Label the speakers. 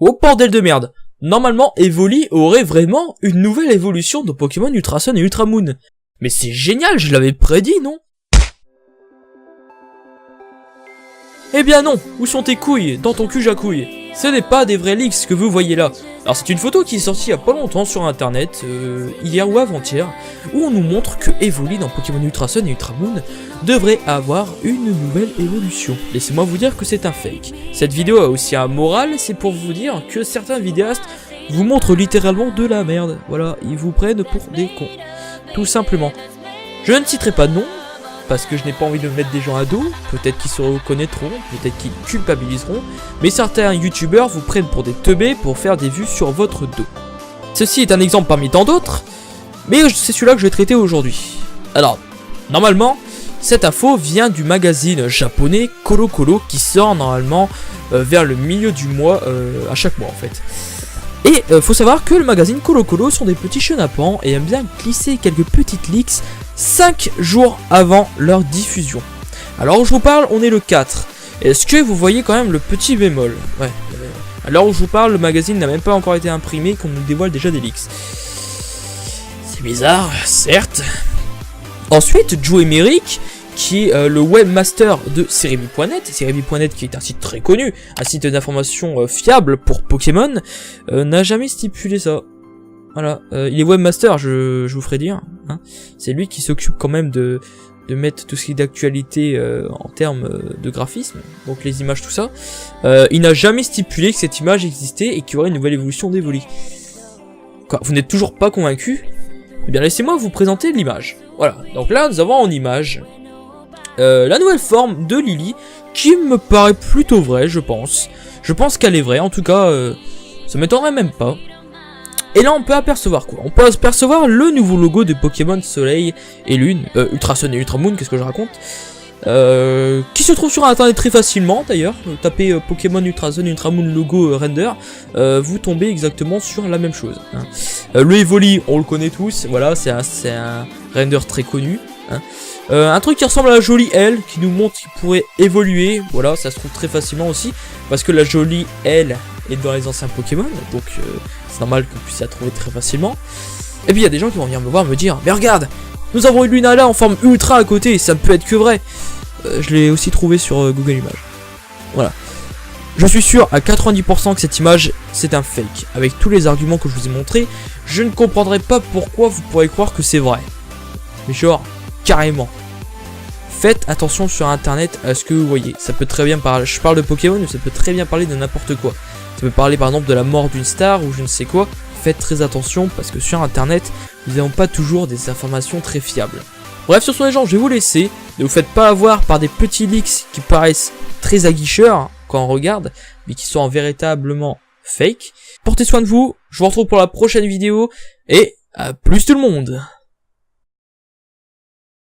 Speaker 1: Oh bordel de merde. Normalement, Evoli aurait vraiment une nouvelle évolution de Pokémon Ultra Sun et Ultra Moon. Mais c'est génial, je l'avais prédit, non? Eh bien non, où sont tes couilles? Dans ton cul jacouille. Ce n'est pas des vrais leaks que vous voyez là. Alors c'est une photo qui est sortie il y a pas longtemps sur internet, hier ou avant-hier, où on nous montre que Evoli dans Pokémon Ultra Sun et Ultra Moon devrait avoir une nouvelle évolution. Laissez-moi vous dire que c'est un fake. Cette vidéo a aussi un moral, c'est pour vous dire que certains vidéastes vous montrent littéralement de la merde. Voilà, ils vous prennent pour des cons. Tout simplement. Je ne citerai pas de nom, parce que je n'ai pas envie de mettre des gens à dos, peut-être qu'ils se reconnaîtront, peut-être qu'ils culpabiliseront, mais certains youtubeurs vous prennent pour des teubés pour faire des vues sur votre dos. Ceci est un exemple parmi tant d'autres, mais c'est celui-là que je vais traiter aujourd'hui. Alors, normalement, cette info vient du magazine japonais Colo Colo qui sort normalement vers le milieu du mois, à chaque mois en fait. Et faut savoir que le magazine Colo Colo sont des petits chenapans et aiment bien glisser quelques petites leaks 5 jours avant leur diffusion. Alors où je vous parle, on est le 4. Est-ce que vous voyez quand même le petit bémol? Ouais. À l'heure où je vous parle, le magazine n'a même pas encore été imprimé qu'on nous dévoile déjà des leaks. C'est bizarre, certes. Ensuite, Joe Emerick, qui est le webmaster de Cerebi.net, Cerebi.net qui est un site très connu, un site d'information fiable pour Pokémon, n'a jamais stipulé ça. Voilà, il est webmaster, je vous ferai dire. Hein. C'est lui qui s'occupe quand même de mettre tout ce qui est d'actualité en termes de graphisme, donc les images, tout ça. Il n'a jamais stipulé que cette image existait et qu'il y aurait une nouvelle évolution d'Evoli. Quoi, vous n'êtes toujours pas convaincu? Eh bien, laissez-moi vous présenter l'image. Voilà, donc là, nous avons en image la nouvelle forme de Lily, qui me paraît plutôt vraie, je pense. Je pense qu'elle est vraie, en tout cas, ça m'étonnerait même pas. Et là on peut apercevoir quoi? On peut apercevoir le nouveau logo de Pokémon Soleil et Lune, Ultra Sun et Ultra Moon, qu'est-ce que je raconte, qui se trouve sur internet très facilement d'ailleurs. Tapez Pokémon Ultra Sun et Ultra Moon logo render, vous tombez exactement sur la même chose. Hein. Le Evoli, on le connaît tous, voilà, c'est un render très connu. Hein. Un truc qui ressemble à la jolie L, qui nous montre qu'il pourrait évoluer, voilà, ça se trouve très facilement aussi, parce que la jolie L est dans les anciens Pokémon, donc c'est normal qu'on puisse la trouver très facilement. Et puis il y a des gens qui vont venir me voir me dire, mais regarde, nous avons une Lunala en forme ultra à côté, ça ne peut être que vrai. Je l'ai aussi trouvé sur Google Images. Voilà. Je suis sûr à 90% que cette image c'est un fake. Avec tous les arguments que je vous ai montrés, je ne comprendrai pas pourquoi vous pourrez croire que c'est vrai. Mais genre, carrément. Faites attention sur internet à ce que vous voyez. Ça peut très bien parler, je parle de Pokémon, mais ça peut très bien parler de n'importe quoi. Ça peut parler par exemple de la mort d'une star ou je ne sais quoi. Faites très attention parce que sur internet, nous n'avons pas toujours des informations très fiables. Bref, sur ce les gens, je vais vous laisser. Ne vous faites pas avoir par des petits leaks qui paraissent très aguicheurs quand on regarde, mais qui sont véritablement fake. Portez soin de vous, je vous retrouve pour la prochaine vidéo et à plus tout le monde.